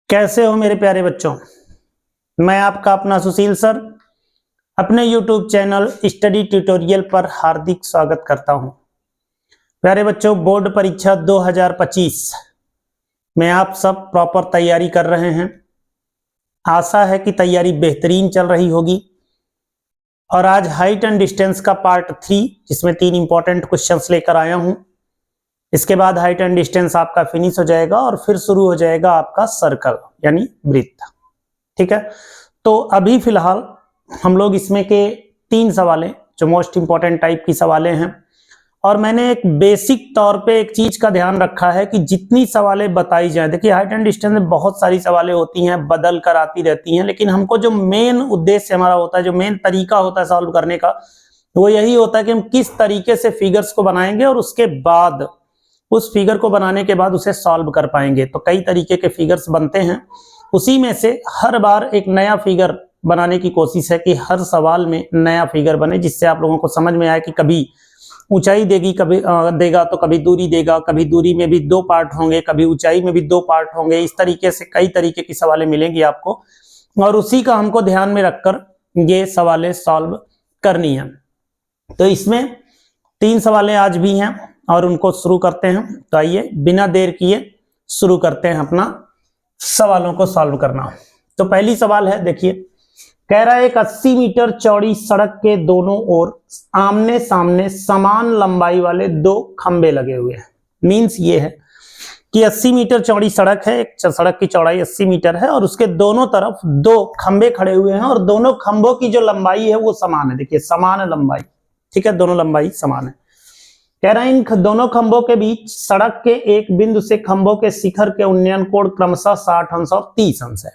कैसे हो मेरे प्यारे बच्चों। मैं आपका अपना सुशील सर अपने YouTube चैनल स्टडी ट्यूटोरियल पर हार्दिक स्वागत करता हूं। प्यारे बच्चों, बोर्ड परीक्षा 2025 में आप सब प्रॉपर तैयारी कर रहे हैं। आशा है कि तैयारी बेहतरीन चल रही होगी। और आज हाइट एंड डिस्टेंस का पार्ट 3 जिसमें 3 इंपॉर्टेंट क्वेश्चंस लेकर आया हूं। इसके बाद हाइट एंड डिस्टेंस आपका फिनिश हो जाएगा और फिर शुरू हो जाएगा आपका सर्कल यानी वृत्त। ठीक है, तो अभी फिलहाल हम लोग इसमें के 3 सवालें जो मोस्ट इंपॉर्टेंट टाइप की सवालें हैं, और मैंने एक बेसिक तौर पे एक चीज का ध्यान रखा है कि जितनी सवालें बताई जाए, देखिए हाइट एंड डिस्टेंस में बहुत सारी सवालें होती हैं, बदल कर आती रहती हैं, लेकिन हमको जो मेन उद्देश्य हमारा होता है, जो मेन तरीका होता है सॉल्व करने का, वो यही होता है कि हम किस तरीके से फिगर्स को बनाएंगे और उसके बाद उस फिगर को बनाने के बाद उसे सॉल्व कर पाएंगे। तो कई तरीके के फिगर्स बनते हैं, उसी में से हर बार एक नया फिगर बनाने की कोशिश है कि हर सवाल में नया फिगर बने, जिससे आप लोगों को समझ में आए कि कभी ऊंचाई देगी, कभी देगा तो कभी दूरी देगा, कभी दूरी में भी 2 पार्ट होंगे, कभी ऊंचाई में भी 2 पार्ट होंगे। इस तरीके से कई तरीके की सवालें मिलेंगी आपको, और उसी का हमको ध्यान में रखकर ये सवालें सॉल्व करनी है। तो इसमें 3 सवालें आज भी हैं और उनको शुरू करते हैं। तो आइए बिना देर किए शुरू करते हैं अपना सवालों को सॉल्व करना। तो पहली सवाल है, देखिए कह रहा है एक 80 मीटर चौड़ी सड़क के दोनों ओर आमने सामने समान लंबाई वाले 2 खंबे लगे हुए हैं। मींस ये है कि 80 मीटर चौड़ी सड़क है, एक सड़क की चौड़ाई 80 मीटर है और उसके दोनों तरफ 2 खंबे खड़े हुए हैं और दोनों खंभों की जो लंबाई है वो समान है। देखिए समान लंबाई, ठीक है, दोनों लंबाई समान है। कह रहा है इन दोनों खंभों के बीच सड़क के एक बिंदु से खंभों के शिखर के उन्नयन कोण क्रमशः 60 अंश और 30 अंश है।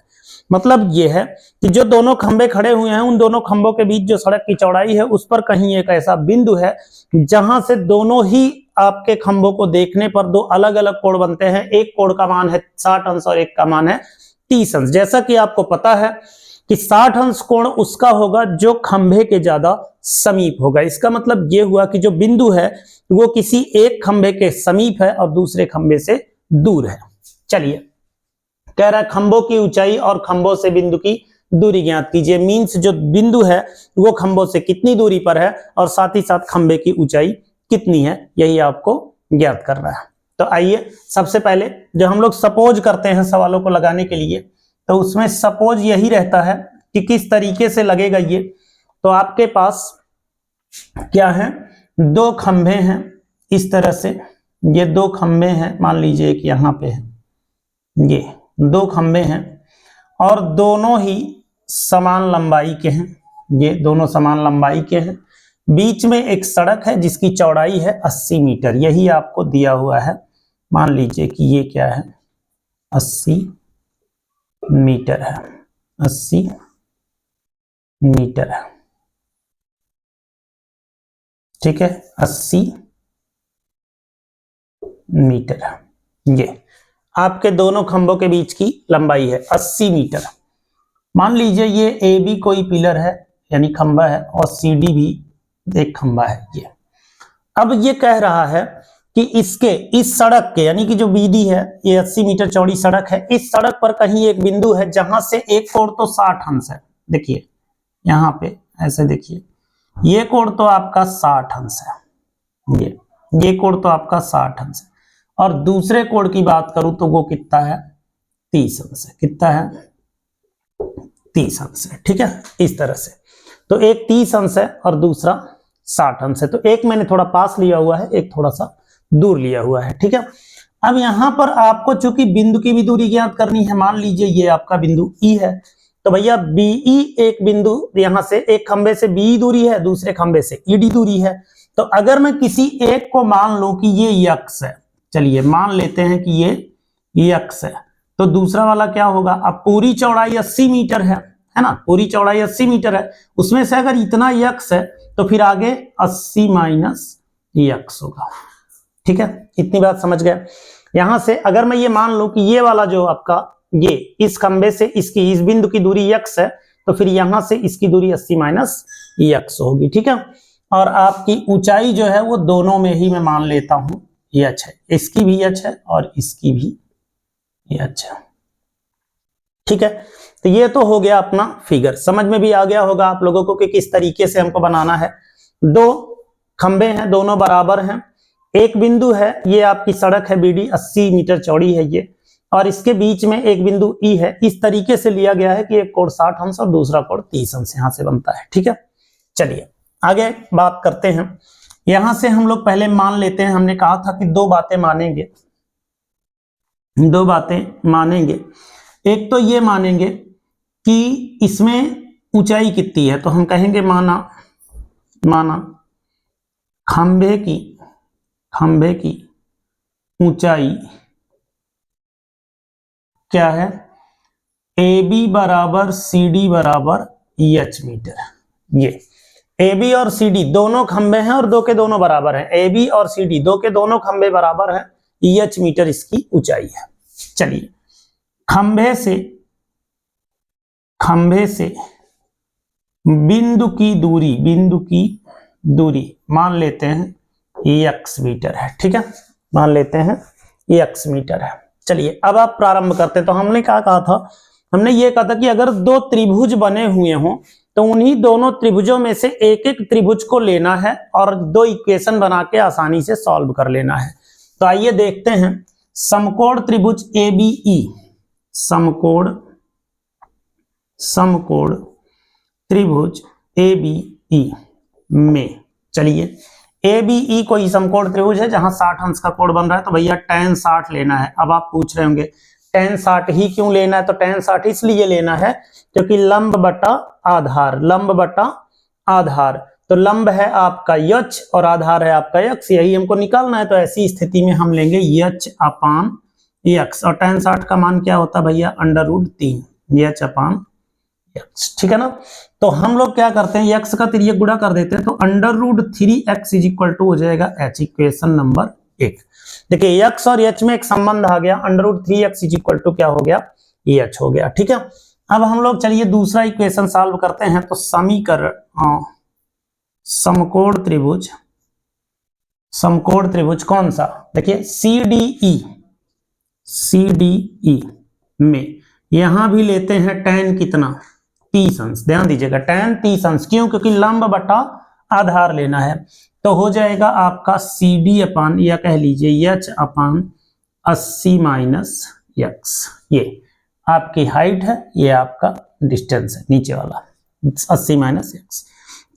मतलब यह है कि जो दोनों खंभे खड़े हुए हैं, उन दोनों खंभों के बीच जो सड़क की चौड़ाई है उस पर कहीं एक ऐसा बिंदु है जहां से दोनों ही आपके खंभों को देखने पर 2 अलग अलग कोण बनते हैं। एक कोण का मान है 60 अंश और एक का मान है 30 अंश। जैसा कि आपको पता है कि 60 अंश कोण उसका होगा जो खंभे के ज्यादा समीप होगा। इसका मतलब यह हुआ कि जो बिंदु है वो किसी एक खंभे के समीप है और दूसरे खंभे से दूर है। चलिए, कह रहा है खंभों की ऊंचाई और खंभों से बिंदु की दूरी ज्ञात कीजिए। मींस जो बिंदु है वो खंभों से कितनी दूरी पर है और साथ ही साथ खंभे की ऊंचाई कितनी है, यही आपको ज्ञात करना है। तो आइए सबसे पहले जो हम लोग सपोज करते हैं सवालों को लगाने के लिए, तो उसमें सपोज यही रहता है कि किस तरीके से लगेगा ये। तो आपके पास क्या है, 2 खंभे हैं इस तरह से, ये 2 खंभे हैं, मान लीजिए कि यहां पे है, ये 2 खंभे हैं और दोनों ही समान लंबाई के हैं। ये दोनों समान लंबाई के हैं। बीच में एक सड़क है जिसकी चौड़ाई है 80 मीटर, यही आपको दिया हुआ है। मान लीजिए कि ये क्या है, 80 मीटर है, 80 मीटर है, ठीक है, 80 मीटर है। ये आपके दोनों खंभों के बीच की लंबाई है 80 मीटर। मान लीजिए ये ए बी कोई पिलर है यानी खंभा है और सी डी भी एक खंभा है। ये अब ये कह रहा है कि इसके इस सड़क के यानी कि जो बीडी है, ये 80 मीटर चौड़ी सड़क है, इस सड़क पर कहीं एक बिंदु है जहां से एक कोण तो 60 अंश है। देखिए यहां पे ऐसे देखिए, ये कोण तो आपका 60 अंश है, ये कोण तो आपका 60 अंश है, और दूसरे कोण की बात करूं तो वो कितना है, 30 अंश है। कितना है, 30 अंश है, ठीक है, इस तरह से। तो एक 30 अंश है और दूसरा 60 अंश है। तो एक मैंने थोड़ा पास लिया हुआ है, एक थोड़ा सा दूर लिया हुआ है, ठीक है। अब यहां पर आपको चूंकि बिंदु की भी दूरी ज्ञात करनी है, मान लीजिए ये आपका बिंदु ई है, तो भैया बीई एक बिंदु, यहां से एक खंबे से बी दूरी है, दूसरे खंबे से ईडी दूरी है। तो अगर मैं किसी एक को मान लूं कि ये यक्स है, चलिए मान लेते हैं कि ये यक्स है, तो दूसरा वाला क्या होगा, अब पूरी चौड़ाई 80 मीटर है ना, पूरी चौड़ाई 80 मीटर है, उसमें से अगर इतना यक्स है तो फिर आगे 80 माइनस यक्स होगा। ठीक है, इतनी बात समझ गए। यहां से अगर मैं ये मान लूं कि ये वाला जो आपका ये इस खंबे से इसकी इस बिंदु की दूरी यक्स है, तो फिर यहां से इसकी दूरी 80 माइनस यक्स होगी, ठीक है। और आपकी ऊंचाई जो है वो दोनों में ही मैं मान लेता हूं एच है, इसकी भी एच है और इसकी भी एच है, ठीक है, तो ये तो हो गया अपना फिगर। समझ में भी आ गया होगा आप लोगों को कि किस तरीके से हमको बनाना है। दो खंबे हैं, दोनों बराबर हैं, एक बिंदु है, ये आपकी सड़क है, बीडी 80 मीटर चौड़ी है ये, और इसके बीच में एक बिंदु ई है। इस तरीके से लिया गया है कि एक कोण 60 अंश और दूसरा कोण 30 अंश यहां से बनता है। ठीक है, चलिए आगे बात करते हैं। यहां से हम लोग पहले मान लेते हैं, हमने कहा था कि दो बातें मानेंगे, दो बातें मानेंगे। एक तो ये मानेंगे कि इसमें ऊंचाई कितनी है, तो हम कहेंगे माना खंबे की ऊंचाई क्या है, ए बी बराबर सी डी बराबर एच मीटर। ये ए बी और सी डी दोनों खंबे हैं और दो के दोनों बराबर हैं। ए बी और सी डी दो के दोनों खंबे बराबर हैं, एच मीटर इसकी ऊंचाई है। चलिए खंबे से बिंदु की दूरी मान लेते हैं एक्स मीटर है। ठीक है, मान लेते हैं एक्स मीटर है। चलिए अब आप प्रारंभ करते हैं। तो हमने क्या कहा था, हमने ये कहा था कि अगर दो त्रिभुज बने हुए हों तो उन्हीं दोनों त्रिभुजों में से एक एक त्रिभुज को लेना है और दो इक्वेशन बना के आसानी से सॉल्व कर लेना है। तो आइए देखते हैं, समकोण त्रिभुज एबीई, समकोण त्रिभुज एबीई में, चलिए एबीई कोई समकोण त्रिभुज है जहां 60 अंश का कोण बन रहा है, तो भैया tan 60 लेना है। अब आप पूछ रहे होंगे tan 60 ही क्यों लेना है, तो tan 60 इसलिए लेना है क्योंकि लंब बटा आधार, तो लंब है आपका h और आधार है आपका x, यही हमको निकालना है। तो ऐसी स्थिति में हम लेंगे h अपान x, और tan 60 का मान क्या होता है भैया, √3 h अपान x। ठीक है ना, तो हम लोग क्या करते हैं, x का तिर्यक गुणा कर देते हैं, तो √3x इक्वल टू हो जाएगा h, इक्वेशन नंबर 1। देखिए x और h में एक संबंध आ गया, √3x इक्वल टू क्या हो गया, h हो गया। ठीक है, अब हम लोग चलिए दूसरा इक्वेशन सॉल्व करते हैं। तो समीकरण समकोण त्रिभुज कौन सा, देखिए CDE में यहां भी लेते हैं tan कितना, 30 अंश। ध्यान दीजिएगा tan 30 अंश, क्यों, क्योंकि लंब बटा आधार लेना है। तो हो जाएगा आपका CD अपान, या कह लीजिए h अपान 80 माइनस x। ये आपकी हाइट है, ये आपका डिस्टेंस है नीचे वाला, 80 माइनस x।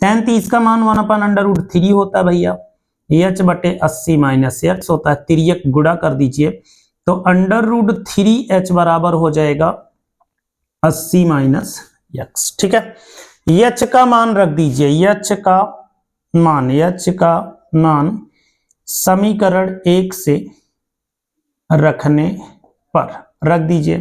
tan 30 का मान 1/√3 होता है भैया, h बटे 80 माइनस x होता है। तिर्यक गुणा कर दीजिए, तो √3h बराबर हो जाएगा 80 माइनस x। ठीक है, h का मान रख दीजिए, h का मान समीकरण 1 से रखने पर रख दीजिए।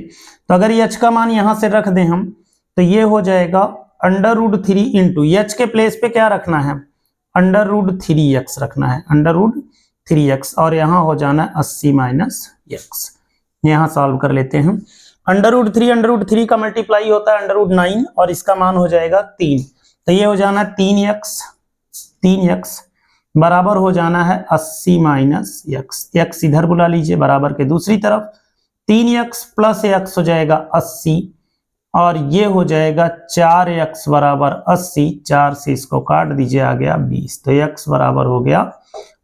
तो अगर h का मान यहां से रख दें हम, तो ये हो जाएगा √3 इंटू h के प्लेस पे क्या रखना है, √3x रखना है, √3x, और यहां हो जाना है 80 माइनस x। यहां सॉल्व कर लेते हैं। √3 का मल्टीप्लाई होता है √9, और इसका मान हो जाएगा 3, तो ये हो जाना 3x बराबर हो जाना है 80 माइनस x इधर बुला लीजिए बराबर के दूसरी तरफ, 3x प्लस x हो जाएगा 80, और ये हो जाएगा 4x बराबर 80, 4 से इसको काट दीजिए, आ गया 20, तो x बराबर हो गया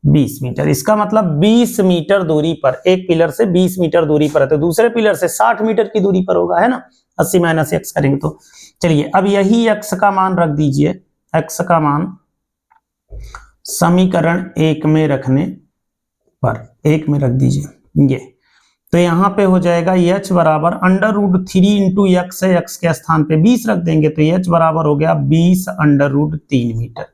20 मीटर। इसका मतलब 20 मीटर दूरी पर, एक पिलर से 20 मीटर दूरी पर है, तो दूसरे पिलर से 60 मीटर की दूरी पर होगा, है ना, 80 माइनस x करेंगे तो। चलिए अब यही x का मान रख दीजिए, x का मान समीकरण 1 में रखने पर, 1 में रख दीजिए ये, तो यहां पे हो जाएगा h बराबर √3 इंटू x है, x के स्थान पे 20 रख देंगे, तो h बराबर हो गया 20 √3 मीटर।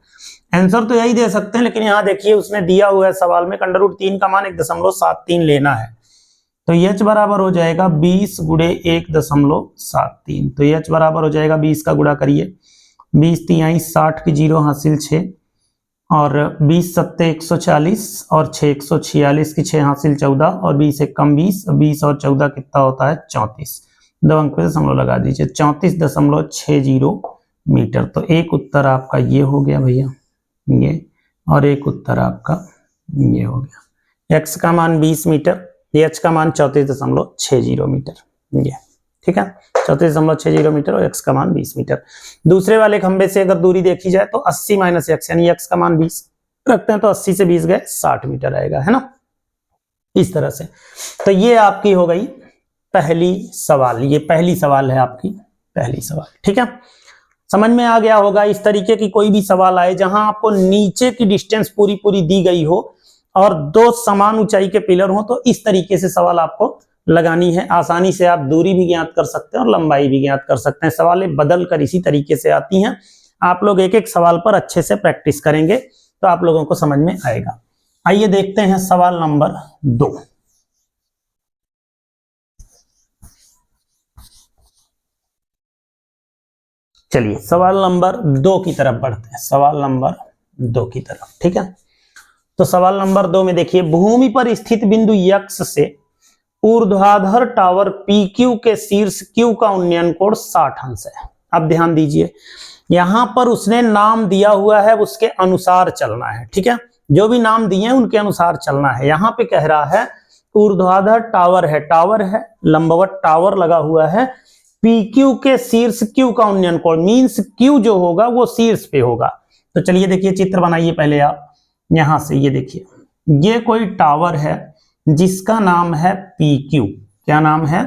आंसर तो यही दे सकते हैं, लेकिन यहाँ देखिए उसने दिया हुआ है सवाल में √3 का मान 1.73 लेना है, तो h बराबर हो जाएगा 20 गुणे 1.73, तो h बराबर हो जाएगा 20 का गुणा करिए, 20 तिहाई 60 की 0 हासिल 6, और 20 सत्ते 140, और 6 146 की 6 हासिल 14, और 20 एक कम 20 और 14 कितना होता है 34, 2 अंक पे दशमलव लगा दीजिए, 34.60 मीटर। तो एक उत्तर आपका ये हो गया भैया, ये, और एक उत्तर आपका ये हो गया। x का मान 20 मीटर, h का मान 34.60 मीटर, ये ठीक है, 34.60 मीटर और x का मान 20 मीटर। दूसरे वाले खंबे से अगर दूरी देखी जाए तो 80 माइनस x यानी x का मान 20 रखते हैं तो 80 से 20 गए 60 मीटर आएगा, है ना, इस तरह से। तो ये आपकी हो गई पहली सवाल, ये पहली सवाल है आपकी पहली सवाल, ठीक है। समझ में आ गया होगा। इस तरीके की कोई भी सवाल आए जहां आपको नीचे की डिस्टेंस पूरी पूरी दी गई हो और दो समान ऊंचाई के पिलर हो तो इस तरीके से सवाल आपको लगानी है। आसानी से आप दूरी भी ज्ञात कर सकते हैं और लंबाई भी ज्ञात कर सकते हैं। सवालें बदल कर इसी तरीके से आती हैं। आप लोग एक एक सवाल पर अच्छे से प्रैक्टिस करेंगे तो आप लोगों को समझ में आएगा। आइए देखते हैं सवाल नंबर 2। चलिए सवाल नंबर 2 की तरफ बढ़ते हैं, सवाल नंबर 2 की तरफ, ठीक है। तो सवाल नंबर 2 में देखिए, भूमि पर स्थित बिंदु x से ऊर्ध्वाधर टावर PQ के शीर्ष Q का उन्नयन कोण 60 अंश है। अब ध्यान दीजिए, यहां पर उसने नाम दिया हुआ है, उसके अनुसार चलना है, ठीक है। जो भी नाम दिए हैं उनके अनुसार चलना है। यहां पे कह रहा है ऊर्ध्वाधर टावर है, लंबवत टावर लगा हुआ है, PQ के शीर्ष Q का उन्नयन कोण, मींस Q जो होगा वो शीर्ष पे होगा। तो चलिए देखिए, चित्र बनाइए पहले आप। यहां से ये देखिए, ये कोई टावर है जिसका नाम है PQ। क्या नाम है?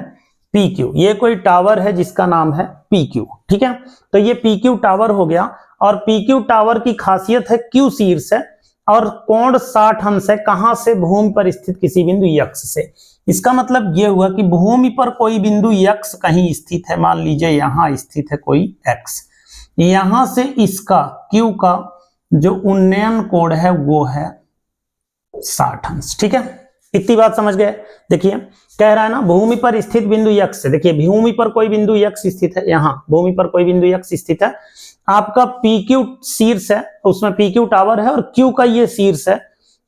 PQ। ये कोई टावर है जिसका नाम है PQ, ठीक है। तो ये PQ टावर हो गया और PQ टावर की खासियत है Q शीर्ष है और कोण 60 अंश है। कहां से? भूमि पर स्थित किसी बिंदु x से। इसका मतलब यह हुआ कि भूमि पर कोई बिंदु x कहीं स्थित है, मान लीजिए यहां स्थित है कोई x, यहां से इसका Q का जो उन्नयन कोण है वो है 60 अंश, ठीक है। इतनी बात समझ गए। देखिए कह रहा है ना, भूमि पर स्थित बिंदु x से, देखिए भूमि पर कोई बिंदु x स्थित है, यहां भूमि पर कोई बिंदु x स्थित है, आपका PQ शीर्ष है, उसमें PQ टावर है और Q का ये शीर्ष है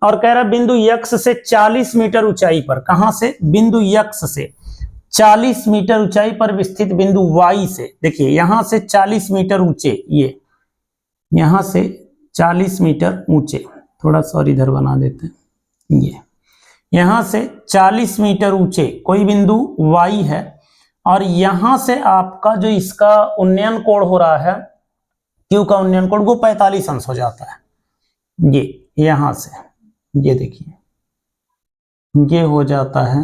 और कह रहा है बिंदु x से 40 मीटर ऊंचाई पर, कहां से? बिंदु x से 40 मीटर ऊंचाई पर स्थित बिंदु y से, देखिए यहां से 40 मीटर ऊंचे, ये यहां से 40 मीटर ऊंचे, थोड़ा सा और इधर बना देते हैं, ये यहां से 40 मीटर ऊंचे कोई बिंदु y है और यहां से आपका जो इसका उन्नयन कोण हो रहा है, Q का उन्नयन कोण, वो 45 अंश हो जाता है। ये यहां से, ये देखिए ये हो जाता है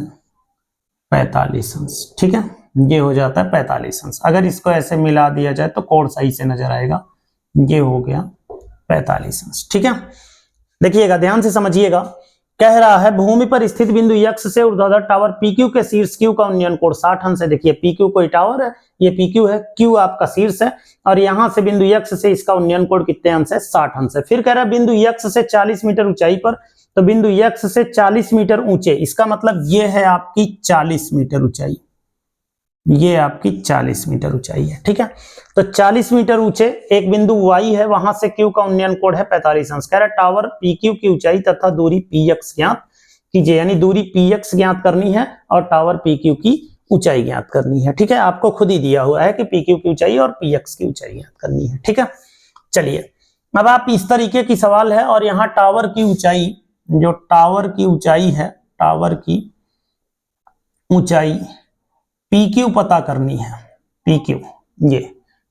45 अंश, ठीक है, ये हो जाता है 45 अंश। अगर इसको ऐसे मिला दिया जाए तो कोण सही से नजर आएगा। ये हो गया 45 अंश, ठीक है। देखिएगा, ध्यान से समझिएगा। कह रहा है भूमि पर स्थित बिंदु x से ऊर्ध्वाधर टावर PQ के शीर्ष Q का उन्नयन कोण 60 अंश है। देखिए PQ कोई टावर है, ये PQ है, Q आपका शीर्ष है और यहां से बिंदु x से इसका उन्नयन कोण कितने अंश है? 60 अंश है। फिर कह रहा है बिंदु x से 40 मीटर ऊंचाई पर, तो बिंदु x से 40 मीटर ऊंचे, इसका मतलब ये है आपकी 40 मीटर ऊंचाई, ये आपकी 40 मीटर ऊंचाई है, ठीक है। तो 40 मीटर ऊंचे एक बिंदु y है, वहां से Q का उन्नयन कोण है 45 अंश। कह रहा है टावर PQ की ऊंचाई तथा दूरी px ज्ञात कीजिए, यानी दूरी px ज्ञात करनी है और टावर PQ की ऊंचाई ज्ञात करनी है, ठीक है। आपको खुद ही दिया हुआ है कि PQ की ऊंचाई और px की ऊंचाई ज्ञात करनी है, ठीक है। चलिए अब आप इस तरीके की सवाल है और यहाँ टावर की ऊंचाई, जो टावर की ऊंचाई है, टावर की ऊंचाई PQ पता करनी है। PQ, ये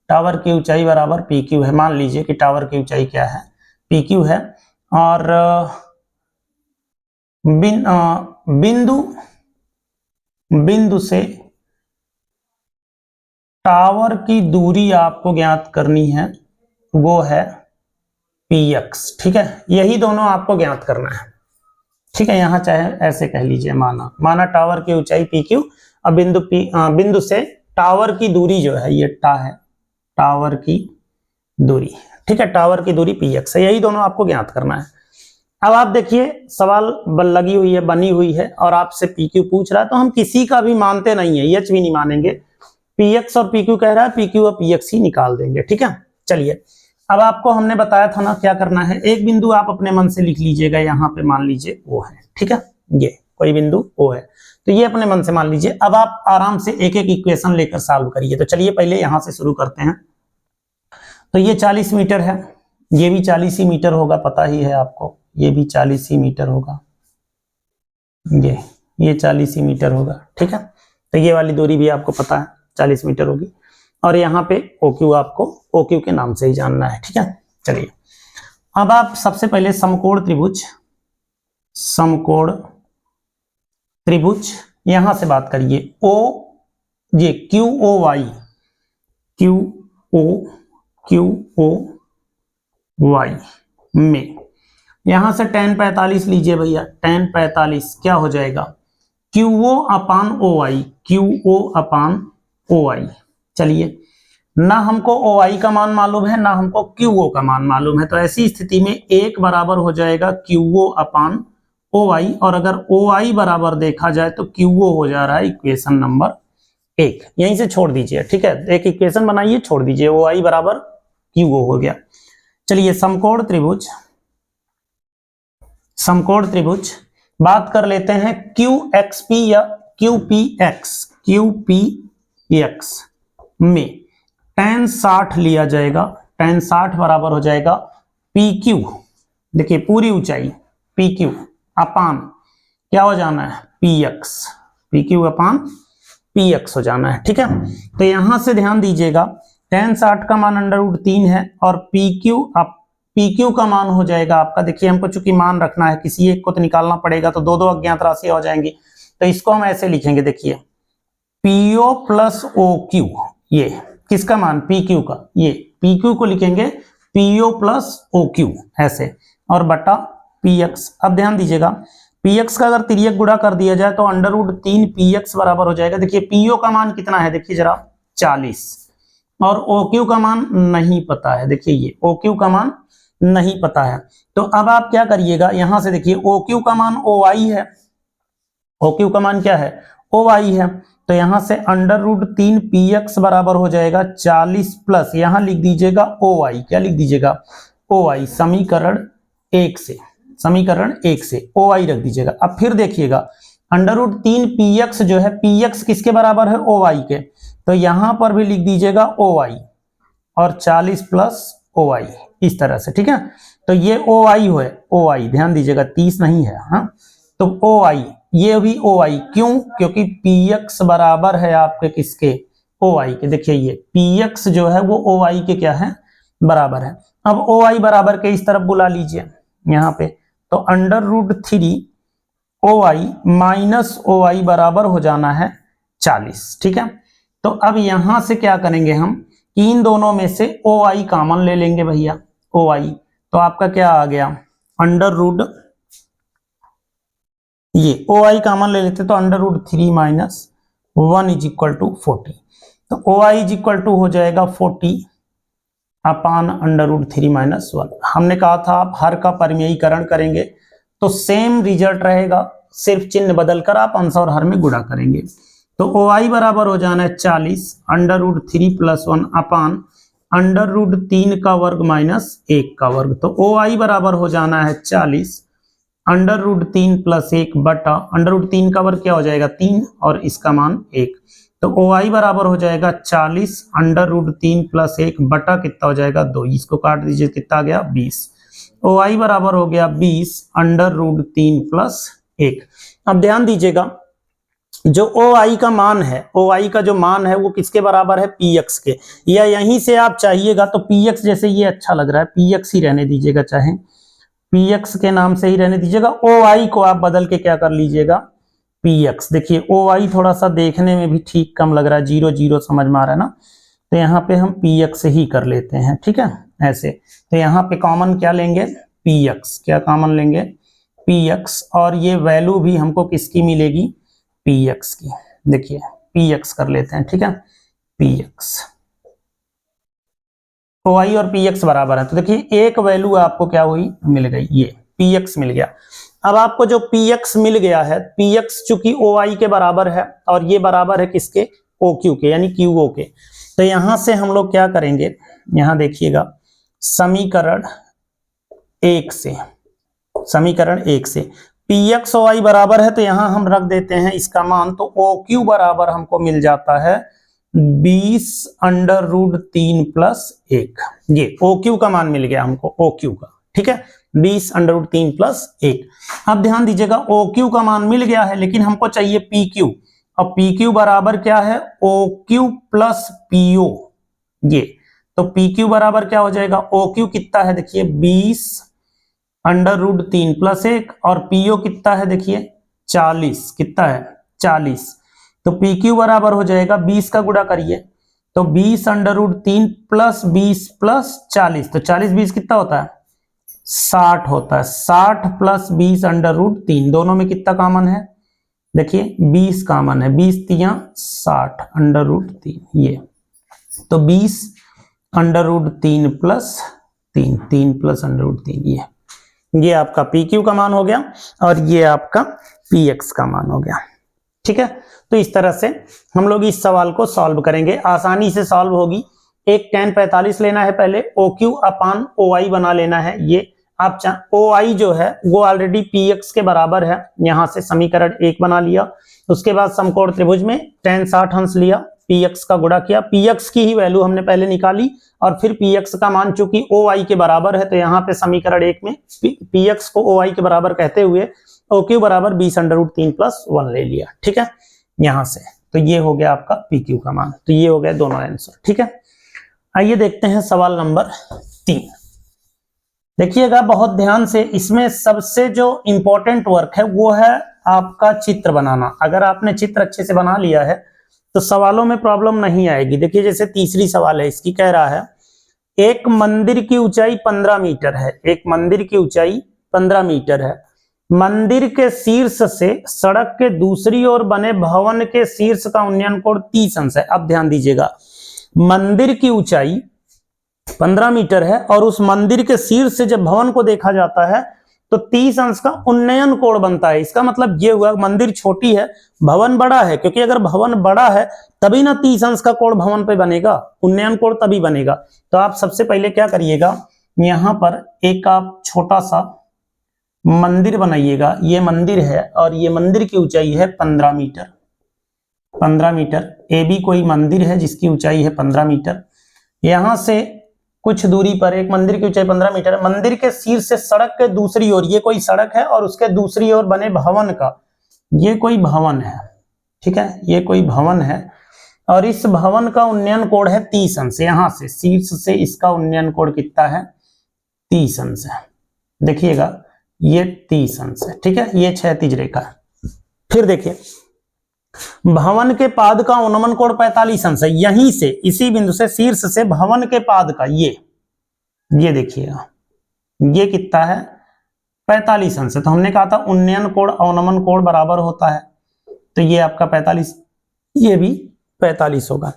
टावर की ऊंचाई बराबर PQ है। मान लीजिए कि टावर की ऊंचाई क्या है? PQ है और बिंदु से टावर की दूरी आपको ज्ञात करनी है, वो है PX, ठीक है। यही दोनों आपको ज्ञात करना है, ठीक है। यहां चाहे ऐसे कह लीजिए, माना टावर की ऊंचाई PQ और बिंदु से टावर की दूरी जो है, ये टा है, टावर की दूरी, ठीक है, टावर की दूरी PX है। यही दोनों आपको ज्ञात करना है। अब आप देखिए सवाल लगी हुई है, बनी हुई है और आपसे PQ पूछ रहा है, तो हम किसी का भी मानते नहीं है, H भी नहीं मानेंगे। PX और PQ कह रहा है, PQ और PX ही निकाल देंगे, ठीक है। चलिए अब आपको हमने बताया था ना क्या करना है। एक बिंदु आप अपने मन से लिख लीजिएगा, यहाँ पे मान लीजिए O है, ठीक है, ये कोई बिंदु O है, तो ये अपने मन से मान लीजिए। अब आप आराम से एक एक इक्वेशन लेकर सॉल्व करिए। तो चलिए पहले यहां से शुरू करते हैं। तो ये 40 मीटर है, ये भी 40 ही मीटर होगा, पता ही है आपको, ये भी 40 ही मीटर होगा, ये 40 ही मीटर होगा, ठीक है। तो ये वाली दूरी भी आपको पता है। 40 मीटर होगी। और यहाँ पे OQ आपको OQ के नाम से ही जानना है, ठीक है। चलिए अब आप सबसे पहले समकोण त्रिभुज यहां से बात करिए। ये QOY में यहां से tan 45 लीजिए भैया। tan 45 क्या हो जाएगा, QO अपान OI। चलिए ना हमको OI का मान मालूम है ना हमको QO का मान मालूम है, तो ऐसी स्थिति में एक बराबर हो जाएगा QO अपान OI, और अगर OI बराबर देखा जाए तो QO हो जा रहा है इक्वेशन नंबर 1। यहीं से छोड़ दीजिए, ठीक है, एक इक्वेशन बनाइए, छोड़ दीजिए, OI बराबर QO हो गया। चलिए समकोण त्रिभुज बात कर लेते हैं QXP या QPX में tan 60 लिया जाएगा। tan 60 बराबर हो जाएगा PQ, देखिए पूरी ऊंचाई PQ अपान क्या हो जाना है PQ अपान PX हो जाना है, ठीक है। तो यहां से ध्यान दीजिएगा tan 60 का मान √3 है और PQ का मान हो जाएगा आपका, देखिए हमको चूंकि मान रखना है, किसी एक को तो निकालना पड़ेगा, तो दो अज्ञात राशि हो जाएंगी। तो इसको हम ऐसे लिखेंगे, देखिए PO प्लस OQ, ये किसका मान PQ का, ये PQ को लिखेंगे PO प्लस OQ ऐसे, और बटा PX। अब ध्यान दीजिएगा PX का अगर तिर्यक गुणा कर दिया जाए तो √3 PX बराबर हो जाएगा। देखिए PO का मान कितना है, देखिए जरा 40, और OQ का मान नहीं पता है, देखिए ये OQ का मान नहीं पता है। तो अब आप क्या करिएगा, यहां से देखिए OQ का मान OI है, OQ का मान क्या है OI है, तो यहां से √3 PX बराबर हो जाएगा 40 प्लस, यहां लिख दीजिएगा OI, क्या लिख दीजिएगा OI, समीकरण 1 से OI रख दीजिएगा। अब फिर देखिएगा √3 PX जो है, PX किसके बराबर है OI के, तो यहां पर भी लिख दीजिएगा OI और 40 प्लस OI इस तरह से, ठीक है। तो ये OI है, OI ध्यान दीजिएगा 30 नहीं है, हाँ, तो OI ये भी OI, क्यों, क्योंकि PX बराबर है आपके किसके OI के। देखिए ये PX जो है वो OI के क्या है बराबर है। अब OI बराबर के इस तरफ बुला लीजिए यहाँ पे, तो √3 OI माइनस OI बराबर हो जाना है 40, ठीक है। तो अब यहां से क्या करेंगे हम, इन दोनों में से OI कॉमन ले लेंगे भैया, OI, तो आपका क्या आ गया ये OI कॉमन ले लेते तो √3 माइनस 1 इज इक्वल टू 40, तो OI इज इक्वल टू हो जाएगा 40 अपान √3 माइनस 1। हमने कहा था आप हर का परिमेयीकरण करेंगे तो सेम रिजल्ट रहेगा, सिर्फ चिन्ह बदलकर आप अंश और हर में गुणा करेंगे। तो OI बराबर हो जाना है 40 √3 प्लस 1 अपान √3 का वर्ग माइनस 1 का वर्ग, तो OI बराबर हो जाना है 40 √3 प्लस 1 बटा √3 का वर्ग क्या हो जाएगा 3 और इसका मान 1, तो OI बराबर हो जाएगा 40 √3 प्लस 1 बटा कितना हो जाएगा 2, इसको काट दीजिए कितना आ गया 20। OI बराबर हो गया 20 √3 प्लस 1। अब ध्यान दीजिएगा जो OI का मान है, OI का जो मान है वो किसके बराबर है PX के, या यहीं से आप चाहिएगा तो PX, जैसे ये अच्छा लग रहा है PX ही रहने दीजिएगा, चाहे PX के नाम से ही रहने दीजिएगा, OI को आप बदल के क्या कर लीजिएगा PX। देखिए OI थोड़ा सा देखने में भी ठीक कम लग रहा है, 0 0 समझ में आ रहा है ना, तो यहाँ पे हम PX ही कर लेते हैं, ठीक है ऐसे। तो यहाँ पे कॉमन क्या लेंगे PX, क्या कॉमन लेंगे PX, और ये वैल्यू भी हमको किसकी मिलेगी PX की, देखिए PX कर लेते हैं, ठीक है PX, OI और PX बराबर है, तो देखिए एक वैल्यू आपको क्या हुई मिल गई, ये PX मिल गया। अब आपको जो PX मिल गया है, PX चूंकि OI के बराबर है और ये बराबर है किसके OQ के यानी QO के, तो यहां से हम लोग क्या करेंगे, यहां देखिएगा समीकरण 1 से PX OI बराबर है, तो यहां हम रख देते हैं इसका मान, तो OQ बराबर हमको मिल जाता है 20 √3 प्लस 1, ये OQ का मान मिल गया हमको, OQ का, ठीक है 20 √3 प्लस 1। अब ध्यान दीजिएगा OQ का मान मिल गया है, लेकिन हमको चाहिए PQ, और पी क्यू बराबर क्या है, ओ क्यू प्लस पीओ। ये तो पी क्यू बराबर क्या हो जाएगा, ओ क्यू कितना है देखिए 20√3 + 1 और पीओ कितना है देखिए 40, कितना है 40। तो पी क्यू बराबर हो जाएगा 20 का गुणा करिए तो 20√3 + 20 + 40, तो 40 20 कितना होता है 60 होता है। 60 + 20√3 दोनों में कितना कॉमन है देखिए 20 कॉमन है, 20 तिया 60√3 ये, तो 20√3 + 3 3 + √3 ये आपका पी क्यू का मान हो गया और ये आपका पी एक्स का मान हो गया। ठीक है, तो इस तरह से हम लोग इस सवाल को सॉल्व करेंगे, आसानी से सॉल्व होगी। एक tan 45 लेना है, पहले ओ क्यू अपान ओ आई बना लेना है। ये आप ओ आई जो है वो ऑलरेडी पी एक्स के बराबर है, यहां से समीकरण 1 बना लिया। उसके बाद समकोण त्रिभुज में tan 60 अंश लिया, पी एक्स का गुणा किया, पी एक्स की ही वैल्यू हमने पहले निकाली और फिर पी एक्स का मान चूंकि ओ आई के बराबर है तो यहाँ पे समीकरण 1 में पी एक्स को ओ आई के बराबर कहते हुए ओ क्यू बराबर 20√3 + 1 ले लिया। ठीक है, यहां से तो ये हो गया आपका पी क्यू का मान, तो ये हो गया दोनों आंसर। ठीक है, आइए देखते हैं सवाल नंबर 3। देखिएगा बहुत ध्यान से, इसमें सबसे जो इंपॉर्टेंट वर्क है वो है आपका चित्र बनाना। अगर आपने चित्र अच्छे से बना लिया है तो सवालों में प्रॉब्लम नहीं आएगी। देखिए जैसे तीसरी सवाल है, इसकी कह रहा है एक मंदिर की ऊंचाई 15 मीटर है, एक मंदिर की ऊंचाई 15 मीटर है, मंदिर के शीर्ष से सड़क के दूसरी ओर बने भवन के शीर्ष का उन्नयन कोण 30 अंश है। अब ध्यान दीजिएगा, मंदिर की ऊंचाई 15 मीटर है और उस मंदिर के शीर्ष से जब भवन को देखा जाता है तो 30 अंश का उन्नयन कोण बनता है। इसका मतलब ये हुआ मंदिर छोटी है, भवन बड़ा है, क्योंकि अगर भवन बड़ा है तभी ना 30 अंश का कोण भवन पे बनेगा, उन्नयन कोण तभी बनेगा। तो आप सबसे पहले क्या करिएगा, यहां पर एक आप छोटा सा मंदिर बनाइएगा। ये मंदिर है और ये मंदिर की ऊंचाई है 15 मीटर। 15 मीटर ए बी कोई मंदिर है जिसकी ऊंचाई है 15 मीटर। यहां से कुछ दूरी पर एक मंदिर की ऊंचाई 15 मीटर है, मंदिर के शीर्ष से सड़क के दूसरी ओर, ये कोई सड़क है और उसके दूसरी ओर बने भवन का, ये कोई भवन है। ठीक है, ये कोई भवन है और इस भवन का उन्नयन कोण है 30 अंश। यहां से शीर्ष से इसका उन्नयन कोण कितना है 30 अंश है। देखिएगा ये 30 अंश है। ठीक है, ये क्षैतिज रेखा है। फिर देखिए भवन के पाद का उन्नमन कोण 45 अंश है, यहीं से इसी बिंदु से शीर्ष से भवन के पाद का ये देखिएगा ये कितना है 45 अंश है। तो हमने कहा था उन्नयन कोण अवनमन कोण बराबर होता है, तो ये आपका 45, ये भी 45 होगा।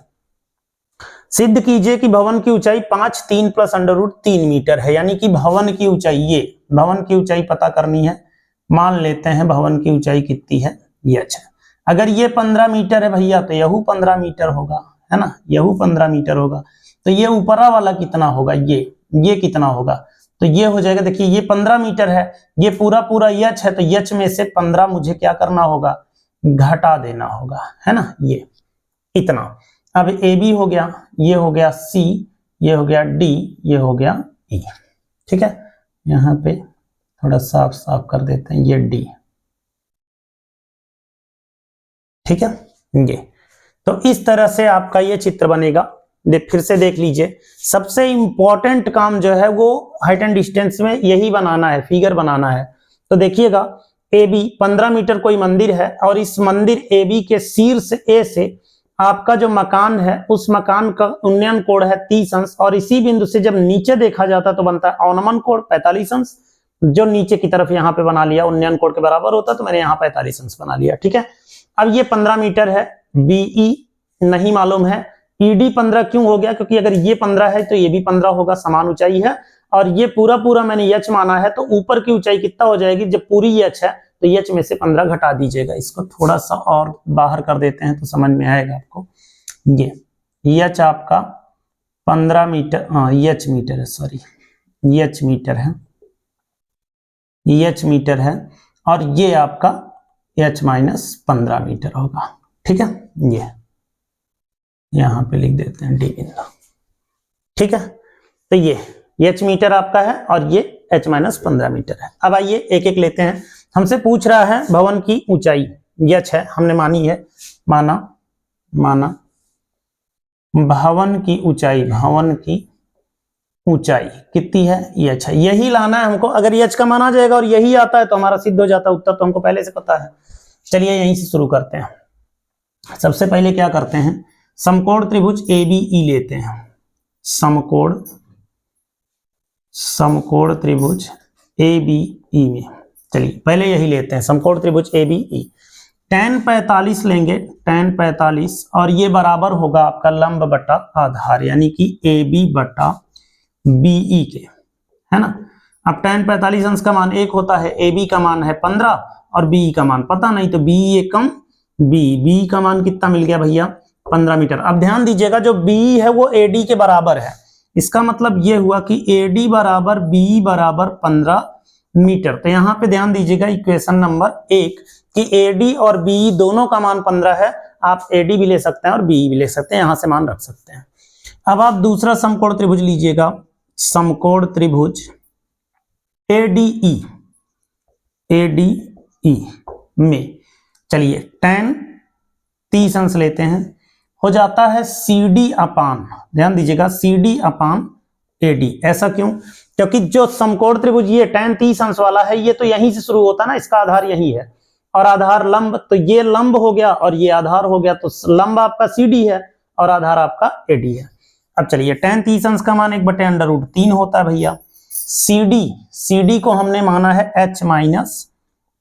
सिद्ध कीजिए कि भवन की ऊंचाई 5 3 + √3 मीटर है, यानी कि भवन की ऊंचाई, ये भवन की ऊंचाई पता करनी है। मान लेते हैं भवन की ऊंचाई कितनी है, ये अच्छा। अगर ये 15 मीटर है भैया तो यहू 15 मीटर होगा, है ना, यहू 15 मीटर होगा। तो ये ऊपरा वाला कितना होगा, ये कितना होगा, तो ये हो जाएगा। देखिए ये 15 मीटर है, ये पूरा पूरा यच है, तो यच में से 15 मुझे क्या करना होगा, घटा देना होगा, है ना, ये इतना। अब ए बी हो गया, ये हो गया सी, ये हो गया डी, ये हो गया ई। ठीक है, यहाँ पे थोड़ा साफ साफ कर देते हैं, ये डी। ठीक है, ये तो इस तरह से आपका ये चित्र बनेगा। फिर से देख लीजिए, सबसे इंपॉर्टेंट काम जो है वो हाइट एंड डिस्टेंस में यही बनाना है, फिगर बनाना है। तो देखिएगा ए बी 15 मीटर कोई मंदिर है और इस मंदिर ए बी के शीर्ष ए से आपका जो मकान है उस मकान का उन्नयन कोण है 30 अंश और इसी बिंदु से जब नीचे देखा जाता तो बनता है अवनमन कोण 45 अंश, जो नीचे की तरफ यहाँ पे बना लिया उन्नयन कोण के बराबर होता, तो मैंने यहाँ 45 अंश बना लिया। ठीक है, अब ये 15 मीटर है, बीई नहीं मालूम है, ईडी 15 क्यों हो गया, क्योंकि अगर ये 15 है तो ये भी 15 होगा, समान ऊंचाई है। और ये पूरा पूरा मैंने यच माना है, तो ऊपर की ऊंचाई कितना हो जाएगी, जब पूरी यच है तो यच में से 15 घटा दीजिएगा। इसको थोड़ा सा और बाहर कर देते हैं तो समझ में आएगा आपको। ये यच आपका 15 मीटर, हाँ यच मीटर है, सॉरी यच मीटर है, यच मीटर है और ये आपका h - 15 मीटर होगा। ठीक है, ये यहां पे लिख देते हैं डी बिंदु। ठीक है, तो ये h मीटर आपका है और ये h - 15 मीटर है। अब आइए एक एक लेते हैं। हमसे पूछ रहा है भवन की ऊंचाई, यच है हमने मानी है, माना भवन की ऊंचाई कितनी है एच है। यही लाना है हमको। अगर एच का मान आ जाएगा और यही आता है तो हमारा सिद्ध हो जाता है उत्तर, तो हमको पहले से पता है। चलिए यहीं से शुरू करते हैं। सबसे पहले क्या करते हैं, समकोण त्रिभुज ABE लेते हैं। समकोण त्रिभुज ABE में चलिए पहले यही लेते हैं, समकोण त्रिभुज ABE। tan 45 लेंगे, tan 45, और ये बराबर होगा आपका लंब बटा आधार, यानी कि AB बटा BE के, है ना। अब tan 45 अंश का मान 1 होता है, AB का मान है 15 और BE का मान पता नहीं, तो BE एकम BE का मान कितना मिल गया भैया 15 मीटर। अब ध्यान दीजिएगा जो BE है वो AD के बराबर है, इसका मतलब ये हुआ कि AD बराबर BE बराबर 15 मीटर। तो यहाँ पे ध्यान दीजिएगा इक्वेशन नंबर 1 कि AD और BE दोनों का मान 15 है। आप AD भी ले सकते हैं और BE भी ले सकते हैं, यहां से मान रख सकते हैं। अब आप दूसरा समकोण त्रिभुज लीजिएगा, समकोण त्रिभुज ADE में चलिए tan 30 अंश लेते हैं, हो जाता है CD अपान, ध्यान दीजिएगा CD अपान AD। ऐसा क्यों? क्योंकि जो समकोण त्रिभुज ये tan 30 अंश वाला है ये तो यहीं से शुरू होता है ना, इसका आधार यही है और आधार लंब, तो ये लंब हो गया और ये आधार हो गया, तो लंब आपका CD है और आधार आपका AD है। अब चलिए tan 30 अंश का मान 1/√3 होता है भैया। CD को हमने माना है H माइनस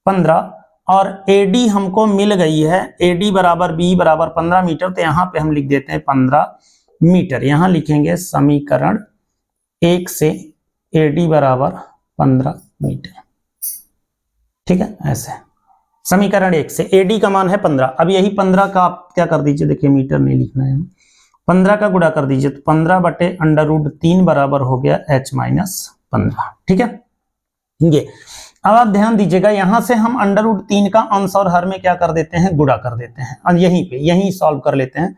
15 और AD हमको मिल गई है, AD बराबर B बराबर 15 मीटर। तो यहाँ पे हम लिख देते हैं 15 मीटर। यहाँ लिखेंगे समीकरण 1 से AD बराबर 15 मीटर, ठीक है। ऐसे समीकरण 1 से AD का मान है 15। अब यही 15 का आप क्या कर दीजिए, देखिए मीटर नहीं लिखना है, 15 का गुणा कर दीजिए तो 15/√3 बराबर हो गया H माइनस 15, ठीक है। ये अब आप ध्यान दीजिएगा, यहां से हम √3 का अंश और हर में क्या कर देते हैं, गुणा कर देते हैं, और यहीं सॉल्व कर लेते हैं।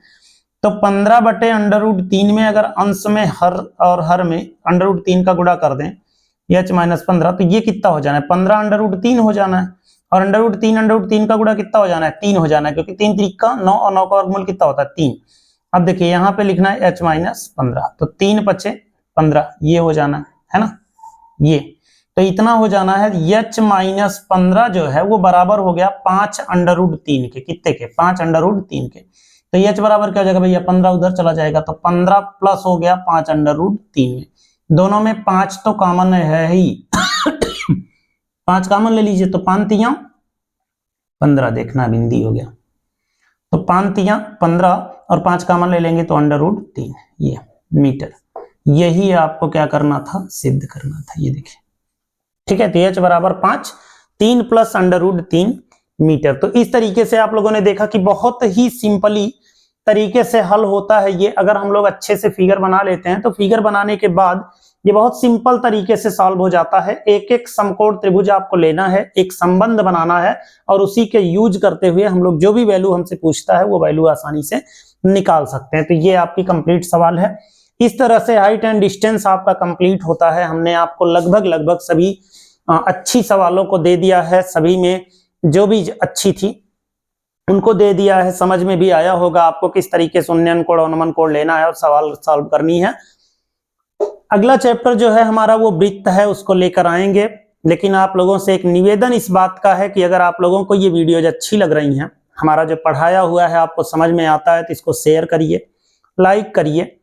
तो 15/√3 में अगर अंश में हर और हर में √3 का गुणा कर दें H माइनस 15, तो ये कितना हो जाना है 15/√3 हो जाना है, और √3 का गुणा कितना हो जाना है 3 हो जाना है, क्योंकि 3 3 का 9 और 9 का वर्गमूल कितना होता है 3। अब देखिए यहाँ पे लिखना है H माइनस 15, तो 3 5 15 ये हो जाना है ना, ये तो इतना हो जाना है। H माइनस 15 जो है वो बराबर हो गया 5/√3 के, कितने के 5/√3 के। तो H बराबर क्या हो जाएगा भैया 15 उधर चला जाएगा, तो 15 प्लस हो गया 5/√3 में, दोनों में 5 तो कॉमन है ही 5 कॉमन ले लीजिए, तो 5 तियां 15, देखना बिंदी हो गया, तो 5 तियां 15 और 5 कॉमन ले लेंगे तो √3 ये मीटर। यही आपको क्या करना था, सिद्ध करना था, ये देखिए, ठीक है। तो H बराबर 5, 3 प्लस √3 मीटर। तो इस तरीके से आप लोगों ने देखा कि बहुत ही सिंपली तरीके से हल होता है ये। अगर हम लोग अच्छे से फिगर बना लेते हैं तो फिगर बनाने के बाद ये बहुत सिंपल तरीके से सॉल्व हो जाता है। एक एक समकोण त्रिभुज आपको लेना है, एक संबंध बनाना है और उसी के यूज करते हुए हम लोग जो भी वैल्यू हमसे पूछता है वो वैल्यू आसानी से निकाल सकते हैं। तो ये आपकी कंप्लीट सवाल है। इस तरह से हाइट एंड डिस्टेंस आपका कंप्लीट होता है। हमने आपको लगभग सभी अच्छी सवालों को दे दिया है, सभी में जो भी अच्छी थी उनको दे दिया है। समझ में भी आया होगा आपको किस तरीके से उन्नयन कोण अनुमान कोण लेना है और सवाल सॉल्व करनी है। अगला चैप्टर जो है हमारा वो वृत्त है, उसको लेकर आएंगे। लेकिन आप लोगों से एक निवेदन इस बात का है कि अगर आप लोगों को ये वीडियोज अच्छी लग रही हैं, हमारा जो पढ़ाया हुआ है आपको समझ में आता है, तो इसको शेयर करिए, लाइक करिए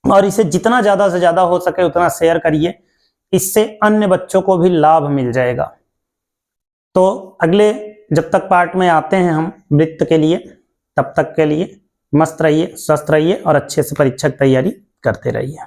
और इसे जितना ज्यादा से ज्यादा हो सके उतना शेयर करिए। इससे अन्य बच्चों को भी लाभ मिल जाएगा। तो अगले जब तक पार्ट में आते हैं हम वृत्त के लिए, तब तक के लिए मस्त रहिए, स्वस्थ रहिए और अच्छे से परीक्षा की तैयारी करते रहिए।